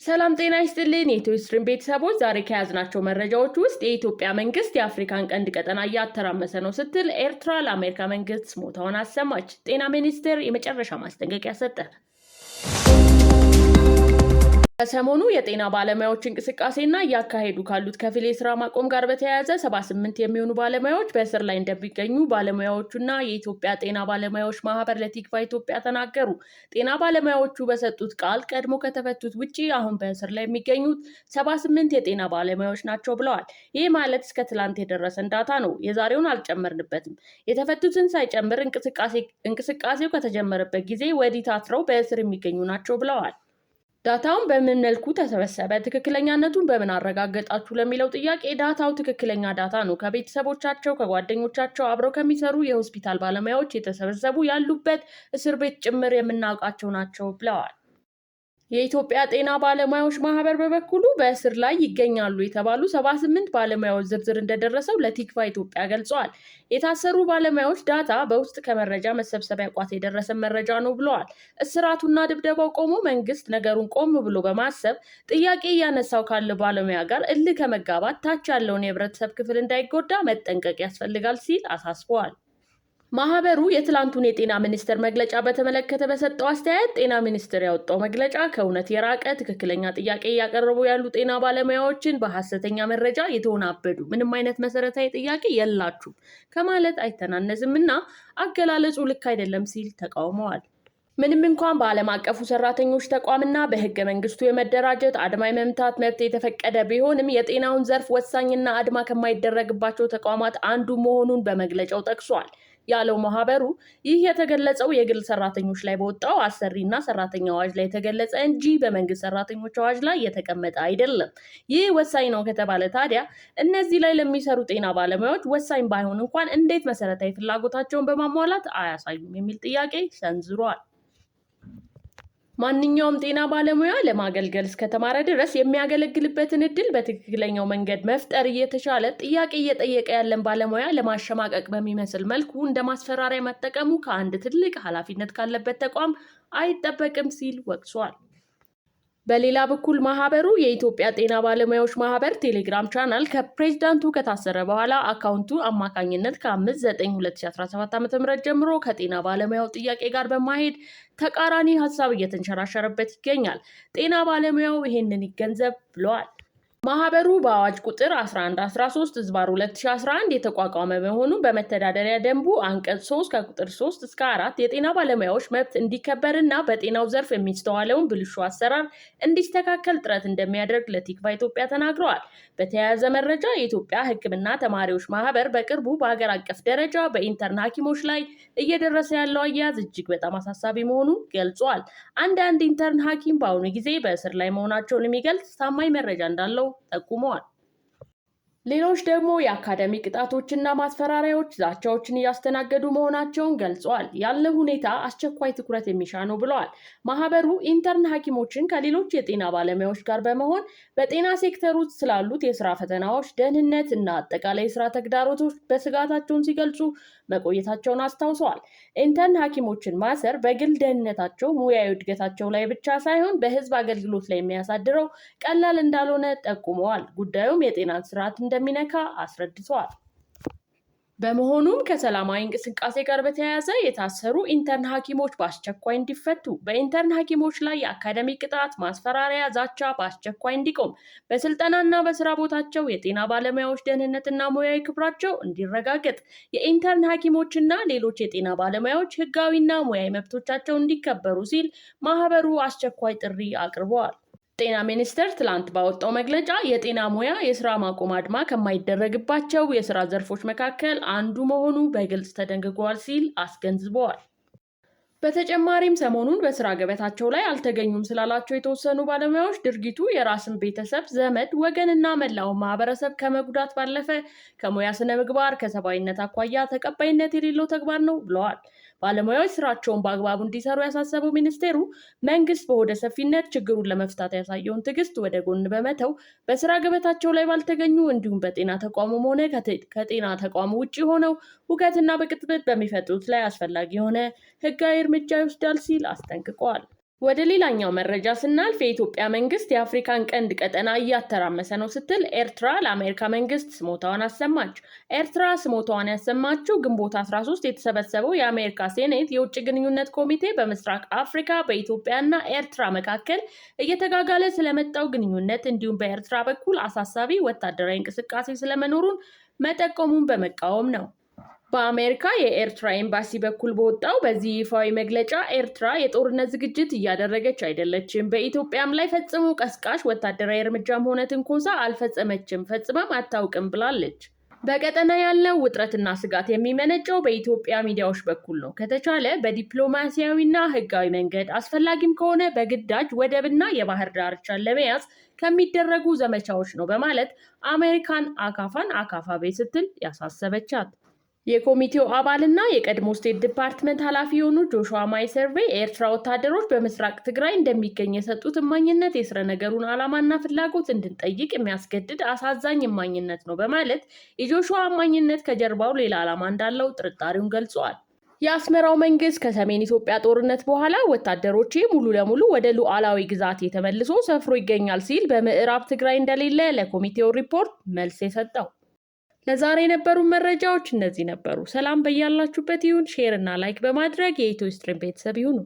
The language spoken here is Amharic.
ሰላም ጤና ይስጥልን የኢትዮ ስትሪም ቤተሰቦች፣ ዛሬ ከያዝናቸው መረጃዎች ውስጥ የኢትዮጵያ መንግስት የአፍሪካን ቀንድ ቀጠና እያተራመሰ ነው ስትል ኤርትራ ለአሜሪካ መንግስት ስሞታውን አሰማች። ጤና ሚኒስቴር የመጨረሻ ማስጠንቀቂያ ሰጠ። ከሰሞኑ የጤና ባለሙያዎች እንቅስቃሴና እያካሄዱ ካሉት ከፊል የስራ ማቆም ጋር በተያያዘ 78 የሚሆኑ ባለሙያዎች በእስር ላይ እንደሚገኙ ባለሙያዎቹና የኢትዮጵያ ጤና ባለሙያዎች ማህበር ለቲክቫ ኢትዮጵያ ተናገሩ። ጤና ባለሙያዎቹ በሰጡት ቃል ቀድሞ ከተፈቱት ውጪ አሁን በእስር ላይ የሚገኙት 78 የጤና ባለሙያዎች ናቸው ብለዋል። ይህ ማለት እስከ ትላንት የደረሰን ዳታ ነው። የዛሬውን አልጨመርንበትም። የተፈቱትን ሳይጨምር እንቅስቃሴው ከተጀመረበት ጊዜ ወዲህ ታስረው በእስር የሚገኙ ናቸው ብለዋል። ዳታውን በምን መልኩ ተሰበሰበ? ትክክለኛነቱን በምን አረጋገጣችሁ? ለሚለው ጥያቄ ዳታው ትክክለኛ ዳታ ነው። ከቤተሰቦቻቸው፣ ከጓደኞቻቸው፣ አብረው ከሚሰሩ የሆስፒታል ባለሙያዎች የተሰበሰቡ ያሉበት እስር ቤት ጭምር የምናውቃቸው ናቸው ብለዋል። የኢትዮጵያ ጤና ባለሙያዎች ማህበር በበኩሉ በእስር ላይ ይገኛሉ የተባሉ 78 ባለሙያዎች ዝርዝር እንደደረሰው ለቲክቫ ኢትዮጵያ ገልጸዋል። የታሰሩ ባለሙያዎች ዳታ በውስጥ ከመረጃ መሰብሰቢያ ቋት የደረሰ መረጃ ነው ብለዋል። እስራቱና ድብደባው ቆሞ መንግስት ነገሩን ቆም ብሎ በማሰብ ጥያቄ እያነሳው ካለ ባለሙያ ጋር እልህ ከመጋባት ታች ያለውን የህብረተሰብ ክፍል እንዳይጎዳ መጠንቀቅ ያስፈልጋል ሲል አሳስበዋል። ማህበሩ የትላንቱን የጤና ሚኒስቴር መግለጫ በተመለከተ በሰጠው አስተያየት ጤና ሚኒስቴር ያወጣው መግለጫ ከእውነት የራቀ ትክክለኛ ጥያቄ እያቀረቡ ያሉ ጤና ባለሙያዎችን በሐሰተኛ መረጃ የተወናበዱ ምንም አይነት መሰረታዊ ጥያቄ የላችሁም ከማለት አይተናነስም እና አገላለጹ ልክ አይደለም ሲል ተቃውመዋል። ምንም እንኳን በዓለም አቀፉ ሰራተኞች ተቋምና በህገ መንግስቱ የመደራጀት አድማ የመምታት መብት የተፈቀደ ቢሆንም የጤናውን ዘርፍ ወሳኝና አድማ ከማይደረግባቸው ተቋማት አንዱ መሆኑን በመግለጫው ጠቅሷል ያለው ማህበሩ ይህ የተገለጸው የግል ሰራተኞች ላይ በወጣው አሰሪና ሰራተኛ አዋጅ ላይ የተገለጸ እንጂ በመንግስት ሰራተኞች አዋጅ ላይ የተቀመጠ አይደለም። ይህ ወሳኝ ነው ከተባለ ታዲያ እነዚህ ላይ ለሚሰሩ ጤና ባለሙያዎች ወሳኝ ባይሆን እንኳን እንዴት መሰረታዊ ፍላጎታቸውን በማሟላት አያሳዩም የሚል ጥያቄ ሰንዝሯል። ማንኛውም ጤና ባለሙያ ለማገልገል እስከተማረ ድረስ የሚያገለግልበትን እድል በትክክለኛው መንገድ መፍጠር እየተቻለ ጥያቄ እየጠየቀ ያለን ባለሙያ ለማሸማቀቅ በሚመስል መልኩ እንደ ማስፈራሪያ መጠቀሙ ከአንድ ትልቅ ኃላፊነት ካለበት ተቋም አይጠበቅም ሲል ወቅሷል። በሌላ በኩል ማህበሩ የኢትዮጵያ ጤና ባለሙያዎች ማህበር ቴሌግራም ቻናል ከፕሬዝዳንቱ ከታሰረ በኋላ አካውንቱ አማካኝነት ከ5/9/2017 ዓ.ም ጀምሮ ከጤና ባለሙያው ጥያቄ ጋር በማሄድ ተቃራኒ ሀሳብ እየተንሸራሸረበት ይገኛል። ጤና ባለሙያው ይሄንን ይገንዘብ ብለዋል። ማህበሩ በአዋጅ ቁጥር 1113/2011 የተቋቋመ በመሆኑ በመተዳደሪያ ደንቡ አንቀጽ 3 ከቁጥር 3 እስከ 4 የጤና ባለሙያዎች መብት እንዲከበርና በጤናው ዘርፍ የሚስተዋለውን ብልሹ አሰራር እንዲስተካከል ጥረት እንደሚያደርግ ለቲክቫ ኢትዮጵያ ተናግረዋል። በተያያዘ መረጃ የኢትዮጵያ ሕክምና ተማሪዎች ማህበር በቅርቡ በሀገር አቀፍ ደረጃ በኢንተርን ሐኪሞች ላይ እየደረሰ ያለው አያያዝ እጅግ በጣም አሳሳቢ መሆኑን ገልጿል። አንዳንድ ኢንተርን ሐኪም በአሁኑ ጊዜ በእስር ላይ መሆናቸውን የሚገልጽ ታማኝ መረጃ እንዳለው ጠቁመዋል። ሌሎች ደግሞ የአካዳሚ ቅጣቶችና ማስፈራሪያዎች፣ ዛቻዎችን እያስተናገዱ መሆናቸውን ገልጸዋል። ያለው ሁኔታ አስቸኳይ ትኩረት የሚሻ ነው ብለዋል። ማህበሩ ኢንተርን ሐኪሞችን ከሌሎች የጤና ባለሙያዎች ጋር በመሆን በጤና ሴክተር ውስጥ ስላሉት የስራ ፈተናዎች፣ ደህንነት እና አጠቃላይ የስራ ተግዳሮቶች በስጋታቸውን ሲገልጹ መቆየታቸውን አስታውሰዋል። ኢንተርን ሐኪሞችን ማሰር በግል ደህንነታቸው፣ ሙያዊ እድገታቸው ላይ ብቻ ሳይሆን በህዝብ አገልግሎት ላይ የሚያሳድረው ቀላል እንዳልሆነ ጠቁመዋል። ጉዳዩም የጤናን ስርዓት እንደሚነካ አስረድተዋል። በመሆኑም ከሰላማዊ እንቅስቃሴ ጋር በተያያዘ የታሰሩ ኢንተርን ሐኪሞች በአስቸኳይ እንዲፈቱ፣ በኢንተርን ሐኪሞች ላይ የአካዳሚ ቅጣት፣ ማስፈራሪያ፣ ዛቻ በአስቸኳይ እንዲቆም፣ በስልጠናና በስራ ቦታቸው የጤና ባለሙያዎች ደህንነትና ሙያዊ ክብራቸው እንዲረጋገጥ፣ የኢንተርን ሐኪሞችና ሌሎች የጤና ባለሙያዎች ህጋዊና ሙያዊ መብቶቻቸው እንዲከበሩ ሲል ማህበሩ አስቸኳይ ጥሪ አቅርበዋል። ጤና ሚኒስቴር ትላንት ባወጣው መግለጫ የጤና ሙያ የስራ ማቆም አድማ ከማይደረግባቸው የስራ ዘርፎች መካከል አንዱ መሆኑ በግልጽ ተደንግጓል ሲል አስገንዝበዋል። በተጨማሪም ሰሞኑን በስራ ገበታቸው ላይ አልተገኙም ስላላቸው የተወሰኑ ባለሙያዎች ድርጊቱ የራስን ቤተሰብ፣ ዘመድ፣ ወገንና መላውን ማህበረሰብ ከመጉዳት ባለፈ ከሙያ ስነ ምግባር፣ ከሰብአዊነት አኳያ ተቀባይነት የሌለው ተግባር ነው ብለዋል። ባለሙያዎች ስራቸውን በአግባቡ እንዲሰሩ ያሳሰበው ሚኒስቴሩ መንግስት በሆደ ሰፊነት ችግሩን ለመፍታት ያሳየውን ትዕግስት ወደ ጎን በመተው በስራ ገበታቸው ላይ ባልተገኙ እንዲሁም በጤና ተቋሙም ሆነ ከጤና ተቋሙ ውጭ ሆነው ሁከትና ብጥብጥ በሚፈጥሩት ላይ አስፈላጊ የሆነ ህጋዊ እርምጃ ይወስዳል ሲል አስጠንቅቋል። ወደ ሌላኛው መረጃ ስናልፍ የኢትዮጵያ መንግስት የአፍሪካን ቀንድ ቀጠና እያተራመሰ ነው ስትል ኤርትራ ለአሜሪካ መንግስት ስሞታዋን አሰማች። ኤርትራ ስሞታዋን ያሰማችው ግንቦት 13 የተሰበሰበው የአሜሪካ ሴኔት የውጭ ግንኙነት ኮሚቴ በምስራቅ አፍሪካ በኢትዮጵያና ኤርትራ መካከል እየተጋጋለ ስለመጣው ግንኙነት እንዲሁም በኤርትራ በኩል አሳሳቢ ወታደራዊ እንቅስቃሴ ስለመኖሩን መጠቆሙን በመቃወም ነው። በአሜሪካ የኤርትራ ኤምባሲ በኩል በወጣው በዚህ ይፋዊ መግለጫ ኤርትራ የጦርነት ዝግጅት እያደረገች አይደለችም፣ በኢትዮጵያም ላይ ፈጽሞ ቀስቃሽ ወታደራዊ እርምጃም ሆነ ትንኮሳ አልፈጸመችም፣ ፈጽማም አታውቅም ብላለች። በቀጠና ያለው ውጥረትና ስጋት የሚመነጨው በኢትዮጵያ ሚዲያዎች በኩል ነው። ከተቻለ በዲፕሎማሲያዊና ሕጋዊ መንገድ አስፈላጊም ከሆነ በግዳጅ ወደብና የባህር ዳርቻን ለመያዝ ከሚደረጉ ዘመቻዎች ነው በማለት አሜሪካን አካፋን አካፋ በይ ስትል ያሳሰበቻት። የኮሚቴው አባልና የቀድሞ ስቴት ዲፓርትመንት ኃላፊ የሆኑ ጆሹዋ ማይሰርቬ የኤርትራ ወታደሮች በምስራቅ ትግራይ እንደሚገኝ የሰጡት እማኝነት የስረ ነገሩን ዓላማና ፍላጎት እንድንጠይቅ የሚያስገድድ አሳዛኝ እማኝነት ነው በማለት የጆሹዋ እማኝነት ከጀርባው ሌላ ዓላማ እንዳለው ጥርጣሬውን ገልጸዋል። የአስመራው መንግስት ከሰሜን ኢትዮጵያ ጦርነት በኋላ ወታደሮቼ ሙሉ ለሙሉ ወደ ሉዓላዊ ግዛት ተመልሶ ሰፍሮ ይገኛል ሲል በምዕራብ ትግራይ እንደሌለ ለኮሚቴው ሪፖርት መልስ የሰጠው። ለዛሬ የነበሩ መረጃዎች እነዚህ ነበሩ። ሰላም በያላችሁበት ይሁን። ሼር እና ላይክ በማድረግ የኢትዮ ስትሪም ቤተሰብ ይሁኑ።